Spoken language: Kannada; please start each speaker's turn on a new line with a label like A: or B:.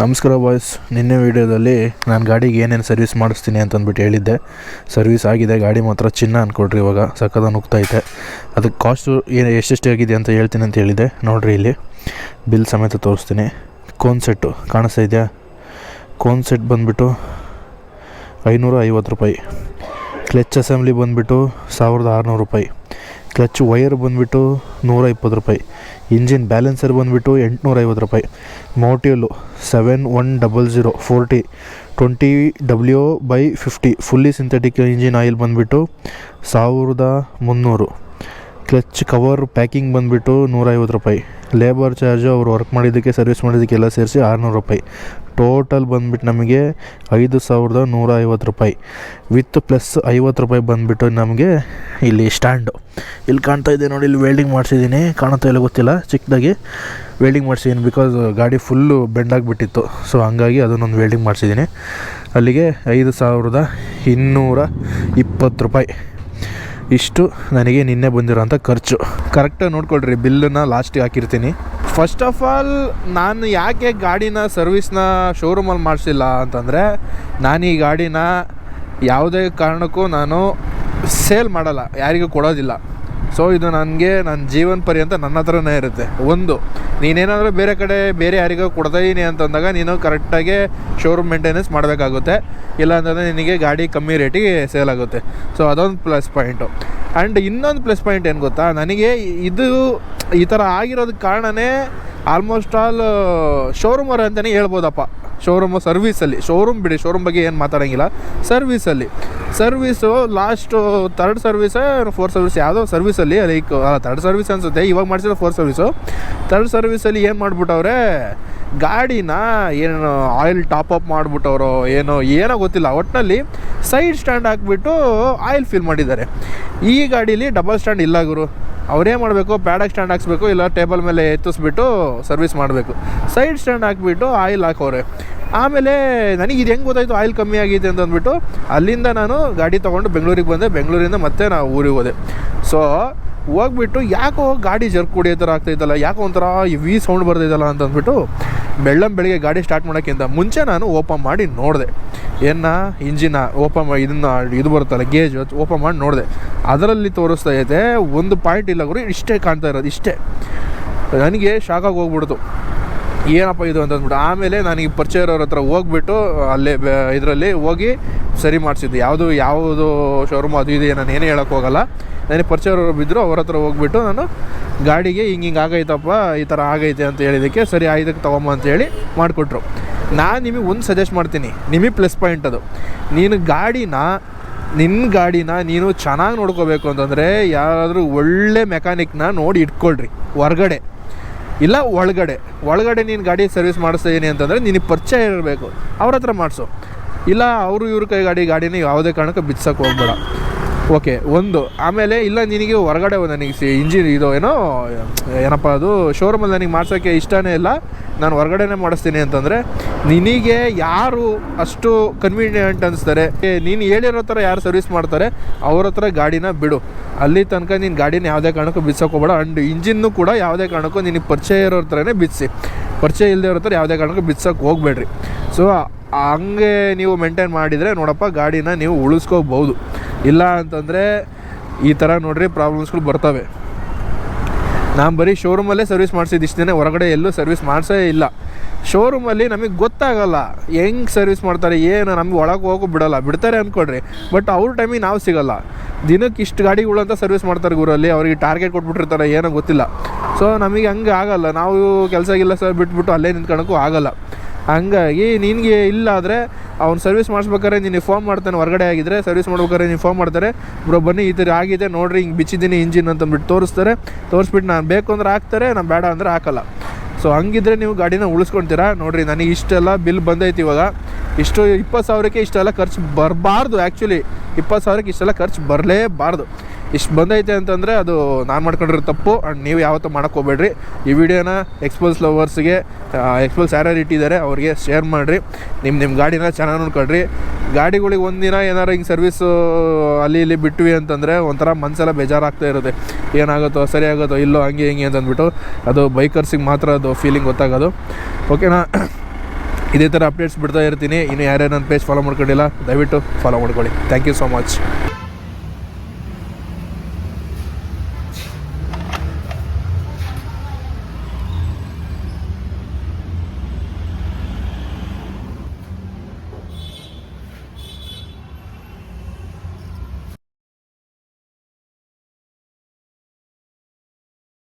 A: ನಮಸ್ಕಾರ ಬಾಯ್ಸ್. ನಿನ್ನೆ ವೀಡಿಯೋದಲ್ಲಿ ನಾನು ಗಾಡಿಗೆ ಏನೇನು ಸರ್ವಿಸ್ ಮಾಡಿಸ್ತೀನಿ ಅಂತಂದ್ಬಿಟ್ಟು ಹೇಳಿದ್ದೆ. ಸರ್ವಿಸ್ ಆಗಿದೆ, ಗಾಡಿ ಮಾತ್ರ ಚಿನ್ನ ಅಂದ್ಕೊಡ್ರಿ. ಇವಾಗ ಸಕ್ಕದ ನುಗ್ತೈತೆ. ಅದಕ್ಕೆ ಕಾಸ್ಟು ಎಷ್ಟೆಷ್ಟು ಆಗಿದೆ ಅಂತ ಹೇಳ್ತೀನಿ ಅಂತ ಹೇಳಿದ್ದೆ. ನೋಡಿರಿ, ಇಲ್ಲಿ ಬಿಲ್ ಸಮೇತ ತೋರಿಸ್ತೀನಿ. ಕೋನ್ ಸೆಟ್ಟು ಕಾಣಿಸ್ತಾ ಇದೆಯಾ? ಕೋನ್ ಸೆಟ್ ಬಂದುಬಿಟ್ಟು 550 ರೂಪಾಯಿ. ಕ್ಲಚ್ ಅಸೆಂಬ್ಲಿ ಬಂದುಬಿಟ್ಟು 1600 ರೂಪಾಯಿ. ಕ್ಲಚ್ ವೈರ್ ಬಂದುಬಿಟ್ಟು 120 ರೂಪಾಯಿ. ಇಂಜಿನ್ ಬ್ಯಾಲೆನ್ಸರ್ ಬಂದುಬಿಟ್ಟು 850 ರೂಪಾಯಿ. ಮೋಟಿವ್ಲು 7100 40 20W/50 fully synthetic engine oil ಬಂದುಬಿಟ್ಟು 1300. ಕ್ಲಚ್ ಕವರ್ ಪ್ಯಾಕಿಂಗ್ ಬಂದುಬಿಟ್ಟು 150 ರೂಪಾಯಿ. ಲೇಬರ್ ಚಾರ್ಜು ಅವರು ವರ್ಕ್ ಮಾಡಿದ್ದಕ್ಕೆ, ಸರ್ವಿಸ್ ಮಾಡಿದ್ದಕ್ಕೆಲ್ಲ ಸೇರಿಸಿ 600 ರೂಪಾಯಿ. ಟೋಟಲ್ ಬಂದುಬಿಟ್ಟು ನಮಗೆ 5150 ರೂಪಾಯಿ. ವಿತ್ ಪ್ಲಸ್ 50 ರೂಪಾಯಿ ಬಂದುಬಿಟ್ಟು ನಮಗೆ ಇಲ್ಲಿ ಸ್ಟ್ಯಾಂಡು. ಇಲ್ಲಿ ಕಾಣ್ತಾ ಇದೆ ನೋಡಿ, ಇಲ್ಲಿ ವೆಲ್ಡಿಂಗ್ ಮಾಡಿಸಿದ್ದೀನಿ. ಕಾಣುತ್ತಾ ಇಲ್ಲ ಗೊತ್ತಿಲ್ಲ, ಚಿಕ್ಕದಾಗಿ ವೆಲ್ಡಿಂಗ್ ಮಾಡಿಸಿದ್ದೀನಿ. ಬಿಕಾಸ್ ಗಾಡಿ ಫುಲ್ಲು ಬೆಂಡಾಗಿಬಿಟ್ಟಿತ್ತು, ಸೊ ಹಂಗಾಗಿ ಅದನ್ನೊಂದು ವೆಲ್ಡಿಂಗ್ ಮಾಡಿಸಿದ್ದೀನಿ. ಅಲ್ಲಿಗೆ 5220 ರೂಪಾಯಿ. ಇಷ್ಟು ನನಗೆ ನಿನ್ನೆ ಬಂದಿರೋಂಥ ಖರ್ಚು. ಕರೆಕ್ಟಾಗಿ ನೋಡ್ಕೊಳ್ರಿ, ಬಿಲ್ಲನ್ನು ಲಾಸ್ಟಿಗೆ ಹಾಕಿರ್ತೀನಿ. ಫಸ್ಟ್ ಆಫ್ ಆಲ್, ನಾನು ಯಾಕೆ ಗಾಡಿನ ಸರ್ವಿಸ್ನ ಶೋರೂಮಲ್ಲಿ ಮಾಡಿಸಿಲ್ಲ ಅಂತಂದರೆ, ನಾನು ಈ ಗಾಡಿನ ಯಾವುದೇ ಕಾರಣಕ್ಕೂ ನಾನು ಸೇಲ್ ಮಾಡಲ್ಲ, ಯಾರಿಗೂ ಕೊಡೋದಿಲ್ಲ. ಸೊ ಇದು ನನಗೆ ನನ್ನ ಜೀವನ ಪರ್ಯಂತ ನನ್ನ ಹತ್ರನೇ ಇರುತ್ತೆ. ಒಂದು, ನೀನೇನಾದರೂ ಬೇರೆ ಕಡೆ ಬೇರೆ ಯಾರಿಗೋ ಕೊಡ್ತಾಯಿದ್ದೀನಿ ಅಂತಂದಾಗ ನೀನು ಕರೆಕ್ಟಾಗಿ ಶೋರೂಮ್ ಮೇಂಟೆನೆನ್ಸ್ ಮಾಡಬೇಕಾಗುತ್ತೆ. ಇಲ್ಲ ಅಂತಂದರೆ ನಿನಗೆ ಗಾಡಿ ಕಮ್ಮಿ ರೇಟಿಗೆ ಸೇಲ್ ಆಗುತ್ತೆ. ಸೊ ಅದೊಂದು ಪ್ಲಸ್ ಪಾಯಿಂಟು. ಆ್ಯಂಡ್ ಇನ್ನೊಂದು ಪ್ಲಸ್ ಪಾಯಿಂಟ್ ಏನು ಗೊತ್ತಾ, ನನಗೆ ಇದು ಈ ಥರ ಆಗಿರೋದಕ್ಕೆ ಕಾರಣವೇ ಆಲ್ಮೋಸ್ಟ್ ಆಲ್ ಶೋರೂಮರ್ ಅಂತಲೇ ಹೇಳ್ಬೋದಪ್ಪ. ಶೋರೂಮು ಸರ್ವೀಸಲ್ಲಿ, ಶೋರೂಮ್ ಬಿಡಿ, ಶೋರೂಮ್ ಬಗ್ಗೆ ಏನು ಮಾತಾಡೋಂಗಿಲ್ಲ. ಸರ್ವೀಸು ಲಾಸ್ಟು 3rd ಸರ್ವೀಸೇ 4th ಸರ್ವೀಸ್ ಯಾವುದೋ ಸರ್ವೀಸಲ್ಲಿ, ಲೈಕ್ 3rd ಸರ್ವೀಸ್ ಅನಿಸುತ್ತೆ, ಇವಾಗ ಮಾಡಿಸಿರೋ 4th ಸರ್ವೀಸು. 3rd ಸರ್ವೀಸಲ್ಲಿ ಏನು ಮಾಡಿಬಿಟ್ಟವ್ರೆ, ಗಾಡಿನ ಏನು ಆಯಿಲ್ ಟಾಪಪ್ ಮಾಡಿಬಿಟ್ಟವರು ಏನೋ ಗೊತ್ತಿಲ್ಲ. ಒಟ್ಟಿನಲ್ಲಿ ಸೈಡ್ ಸ್ಟ್ಯಾಂಡ್ ಹಾಕ್ಬಿಟ್ಟು ಆಯಿಲ್ ಫಿಲ್ ಮಾಡಿದ್ದಾರೆ. ಈ ಗಾಡೀಲಿ ಡಬಲ್ ಸ್ಟ್ಯಾಂಡ್ ಇಲ್ಲ ಗುರು. ಅವ್ರೇನು ಮಾಡಬೇಕು, ಪ್ಯಾಡಾಗಿ ಸ್ಟ್ಯಾಂಡ್ ಹಾಕ್ಸ್ಬೇಕು, ಇಲ್ಲ ಟೇಬಲ್ ಮೇಲೆ ಎತ್ತಿಸ್ಬಿಟ್ಟು ಸರ್ವಿಸ್ ಮಾಡಬೇಕು. ಸೈಡ್ ಸ್ಟ್ಯಾಂಡ್ ಹಾಕ್ಬಿಟ್ಟು ಆಯಿಲ್ ಹಾಕೋರೆ. ಆಮೇಲೆ ನನಗೆ ಇದು ಹೆಂಗೆ ಗೊತ್ತಾಯಿತು ಆಯಿಲ್ ಕಮ್ಮಿ ಆಗಿದೆ ಅಂತಂದ್ಬಿಟ್ಟು, ಅಲ್ಲಿಂದ ನಾನು ಗಾಡಿ ತೊಗೊಂಡು ಬೆಂಗಳೂರಿಗೆ ಬಂದೆ. ಬೆಂಗಳೂರಿಂದ ಮತ್ತೆ ನಾವು ಊರಿಗೆ ಹೋದೆ. ಸೊ ಹೋಗ್ಬಿಟ್ಟು ಯಾಕೋ ಗಾಡಿ ಜರ್ಕ್ ಕುಡಿಯೋ ಥರ ಆಗ್ತಾಯಿದ್ದಲ್ಲ, ಯಾಕೋ ಒಂಥರ ವಿ ಸೌಂಡ್ ಬರ್ತಾಯಿದ್ದಲ್ಲ ಅಂತಂದ್ಬಿಟ್ಟು ಬೆಳಗ್ಗೆ ಗಾಡಿ ಸ್ಟಾರ್ಟ್ ಮಾಡೋಕ್ಕಿಂತ ಮುಂಚೆ ನಾನು ಓಪನ್ ಮಾಡಿ ನೋಡಿದೆ. ಇಂಜಿನ ಓಪನ್ ಮಾಡಿ ಇದು ಬರುತ್ತಲ್ಲ ಗೇಜ್ ಓಪನ್ ಮಾಡಿ ನೋಡಿದೆ. ಅದರಲ್ಲಿ ತೋರಿಸ್ತಾ ಇದೆ ಒಂದು ಪಾಯಿಂಟ್ ಇಲ್ಲ ಗುರು, ಇಷ್ಟೇ ಕಾಣ್ತಾ ಇರೋದು, ಇಷ್ಟೇ. ನನಗೆ ಶಾಕಾಗಿ ಹೋಗ್ಬಿಡ್ತು, ಏನಪ್ಪ ಇದು ಅಂತಂದ್ಬಿಟ್ಟು. ಆಮೇಲೆ ನನಗೆ ಪರಿಚಯ ಇರೋರ ಹತ್ರ ಹೋಗ್ಬಿಟ್ಟು ಅಲ್ಲೇ ಇದರಲ್ಲಿ ಹೋಗಿ ಸರಿ ಮಾಡಿಸಿದ್ದು. ಯಾವುದು ಶೋರೂಮ್ ಅದು ಇದೆ ನಾನು ಏನೇ ಹೇಳೋಕ್ಕೆ ಹೋಗಲ್ಲ. ನನಗೆ ಪರಿಚಯ ಇರೋರು ಬಿದ್ದರು, ಅವ್ರ ಹತ್ರ ಹೋಗ್ಬಿಟ್ಟು ನಾನು ಗಾಡಿಗೆ ಹಿಂಗೆ ಆಗೈತಪ್ಪ, ಈ ಥರ ಆಗೈತೆ ಅಂತ ಹೇಳಿದ್ದಕ್ಕೆ ಸರಿ ಆಯ್ದಕ್ಕೆ ತೊಗೊಂಬ ಅಂತೇಳಿ ಮಾಡಿಕೊಟ್ರು. ನಾನು ನಿಮಗೆ ಒಂದು ಸಜೆಸ್ಟ್ ಮಾಡ್ತೀನಿ, ನಿಮಗೆ ಪ್ಲಸ್ ಪಾಯಿಂಟ್ ಅದು. ನಿನ್ನ ಗಾಡಿನ ನೀನು ಚೆನ್ನಾಗಿ ನೋಡ್ಕೋಬೇಕು ಅಂತಂದರೆ ಯಾರಾದರೂ ಒಳ್ಳೆ ಮೆಕ್ಯಾನಿಕ್ನ ನೋಡಿ ಇಟ್ಕೊಳ್ರಿ. ಹೊರಗಡೆ ಇಲ್ಲ ಒಳಗಡೆ ನೀನು ಗಾಡಿ ಸರ್ವಿಸ್ ಮಾಡಿಸ್ತೀನಿ ಅಂತಂದರೆ ನಿನಗೆ ಪರಿಚಯ ಇರಬೇಕು, ಅವ್ರ ಹತ್ರ ಮಾಡಿಸು. ಇಲ್ಲ ಇವ್ರ ಗಾಡಿನ ಯಾವುದೇ ಕಾರಣಕ್ಕೆ ಬಿಚ್ಚಕ್ಕೆ ಹೋಗ್ಬೇಡ. ಓಕೆ, ಒಂದು. ಆಮೇಲೆ ಇಲ್ಲ ನಿನಗೆ ಹೊರಗಡೆ ನನಗೆ ಇಂಜಿನ್ ಇದು ಏನಪ್ಪ ಅದು ಶೋರೂಮಲ್ಲಿ ನನಗೆ ಮಾಡ್ಸೋಕ್ಕೆ ಇಷ್ಟನೇ ಇಲ್ಲ, ನಾನು ಹೊರಗಡೆನೇ ಮಾಡಿಸ್ತೀನಿ ಅಂತಂದರೆ ನಿನಗೆ ಯಾರು ಅಷ್ಟು ಕನ್ವೀನಿಯೆಂಟ್ ಅನಿಸ್ತಾರೆ, ನೀನು ಹೇಳಿರೋ ಥರ ಯಾರು ಸರ್ವಿಸ್ ಮಾಡ್ತಾರೆ ಅವ್ರ ಹತ್ರ ಗಾಡಿನ ಬಿಡು. ಅಲ್ಲಿ ತನಕ ನೀನು ಗಾಡಿನ ಯಾವುದೇ ಕಾರಣಕ್ಕೂ ಬಿಚ್ಚೋಕೆ ಹೋಗಬೇಡ. ಆ್ಯಂಡ್ ಇಂಜಿನ್ನು ಕೂಡ ಯಾವುದೇ ಕಾರಣಕ್ಕೂ ನಿನಗೆ ಪರಿಚಯ ಇರೋ ಥರನೇ ಬಿಚ್ಚಿಸಿ, ಪರಿಚಯ ಇಲ್ಲದೆ ಇರೋ ಥರ ಯಾವುದೇ ಕಾರಣಕ್ಕೂ ಬಿಚ್ಚೋಕೆ ಹೋಗಬೇಡ್ರಿ. ಸೊ ಹಂಗೆ ನೀವು ಮೇಂಟೈನ್ ಮಾಡಿದರೆ ನೋಡಪ್ಪ ಗಾಡಿನ ನೀವು ಉಳಿಸ್ಕೋಬೋದು. ಇಲ್ಲ ಅಂತಂದರೆ ಈ ಥರ ನೋಡ್ರಿ ಪ್ರಾಬ್ಲಮ್ಸ್ಗಳು ಬರ್ತವೆ. ನಾನು ಬರೀ ಶೋರೂಮಲ್ಲೇ ಸರ್ವಿಸ್ ಮಾಡಿಸಿದ್ದು ಇಷ್ಟೇ, ಹೊರಗಡೆ ಎಲ್ಲೂ ಸರ್ವಿಸ್ ಮಾಡಿಸೇ ಇಲ್ಲ. ಶೋರೂಮಲ್ಲಿ ನಮಗೆ ಗೊತ್ತಾಗಲ್ಲ ಹೆಂಗೆ ಸರ್ವಿಸ್ ಮಾಡ್ತಾರೆ, ನಮಗೆ ಒಳಗೆ ಹೋಗೋ ಬಿಡ್ತಾರೆ ಅಂದ್ಕೊಡ್ರಿ. ಬಟ್ ಅವ್ರ ಟೈಮಿಗೆ ನಾವು ಸಿಗೋಲ್ಲ. ದಿನಕ್ಕೆ ಇಷ್ಟು ಗಾಡಿಗಳಂತ ಸರ್ವಿಸ್ ಮಾಡ್ತಾರೆ ಗುರಲ್ಲಿ, ಅವ್ರಿಗೆ ಟಾರ್ಗೆಟ್ ಕೊಟ್ಬಿಟ್ಟಿರ್ತಾರೆ, ಏನೋ ಗೊತ್ತಿಲ್ಲ. ಸೊ ನಮಗೆ ಹಂಗೆ ಆಗಲ್ಲ, ನಾವು ಕೆಲಸ ಬಿಟ್ಬಿಟ್ಟು ಅಲ್ಲೇ ನಿಂತ್ಕೊಳ್ಳೋಕ್ಕೂ ಆಗಲ್ಲ. ಹಂಗಾಗಿ ನಿನಗೆ ಇಲ್ಲ ಆದರೆ ಅವ್ನು ಸರ್ವಿಸ್ ಮಾಡಿಸ್ಬೇಕಾದ್ರೆ ನೀನು ಫೋನ್ ಮಾಡ್ತಾನೆ, ಹೊರಗಡೆ ಆಗಿದ್ದರೆ ಸರ್ವಿಸ್ ಮಾಡ್ಬೇಕಾದ್ರೆ ನೀವು ಫೋನ್ ಮಾಡ್ತಾರೆ, ಬ್ರೋ ಬನ್ನಿ ಈ ಥರ ಆಗಿದೆ ನೋಡಿರಿ, ಹಿಂಗೆ ಬಿಚ್ಚಿದ್ದೀನಿ ಇಂಜಿನ್ ಅಂತಂದ್ಬಿಟ್ಟು ತೋರಿಸ್ಬಿಟ್ಟು ನಾನು ಬೇಕು ಅಂದರೆ ಹಾಕ್ತಾರೆ, ನಾನು ಬೇಡ ಅಂದರೆ ಹಾಕಲ್ಲ. ಸೊ ಹಂಗಿದ್ರೆ ನೀವು ಗಾಡಿನ ಉಳಿಸ್ಕೊಳ್ತೀರಾ. ನೋಡಿರಿ, ನನಗೆ ಇಷ್ಟೆಲ್ಲ ಬಿಲ್ ಬಂದೈತಿ. ಇವಾಗ 20,000ಕ್ಕೆ ಇಷ್ಟೆಲ್ಲ ಖರ್ಚು ಬರಬಾರ್ದು. ಆ್ಯಕ್ಚುಲಿ 20,000ಕ್ಕೆ ಇಷ್ಟೆಲ್ಲ ಖರ್ಚು ಬರಲೇಬಾರ್ದು. ಇಷ್ಟು ಬಂದೈತೆ ಅಂತಂದರೆ ಅದು ನಾನು ಮಾಡ್ಕೊಂಡಿರೋ ತಪ್ಪು. ಆ್ಯಂಡ್ ನೀವು ಯಾವತ್ತೂ ಮಾಡೋಕ್ಕೆ ಹೋಗ್ಬೇಡ್ರಿ. ಈ ವಿಡಿಯೋನ ಎಕ್ಸ್ಪಲ್ಸ್ ಲವರ್ಸ್ಗೆ, ಎಕ್ಸ್ಪಲ್ಸ್ ಯಾರ್ಯಾರು ಇಟ್ಟಿದ್ದಾರೆ ಅವ್ರಿಗೆ ಶೇರ್ ಮಾಡಿರಿ. ನಿಮ್ಮ ಗಾಡಿನ ಚೆನ್ನಾಗಿ ನೋಡ್ಕೊಳ್ರಿ. ಗಾಡಿಗಳಿಗೆ ಒಂದಿನ ಏನಾರು ಹಿಂಗೆ ಸರ್ವೀಸು ಅಲ್ಲಿ ಇಲ್ಲಿ ಬಿಟ್ವಿ ಅಂತಂದರೆ ಒಂಥರ ಮನಸ್ಸೆಲ್ಲ ಬೇಜಾರಾಗ್ತಾ ಇರುತ್ತೆ. ಏನಾಗುತ್ತೋ ಸರಿ ಆಗುತ್ತೋ ಇಲ್ಲೋ ಹಂಗೆ ಹಿಂಗೆ ಅಂತಂದ್ಬಿಟ್ಟು ಅದು ಬೈಕರ್ಸಿಗೆ ಮಾತ್ರ ಅದು ಫೀಲಿಂಗ್ ಗೊತ್ತಾಗೋದು. ಓಕೆನಾ? ಇದೇ ಥರ ಅಪ್ಡೇಟ್ಸ್ ಬಿಡ್ತಾ ಇರ್ತೀನಿ. ಇನ್ನು ಯಾರ್ಯಾರು ನನ್ನ ಪೇಜ್ ಫಾಲೋ ಮಾಡ್ಕೊಂಡಿಲ್ಲ ದಯವಿಟ್ಟು ಫಾಲೋ ಮಾಡ್ಕೊಳ್ಳಿ. Thank you so much.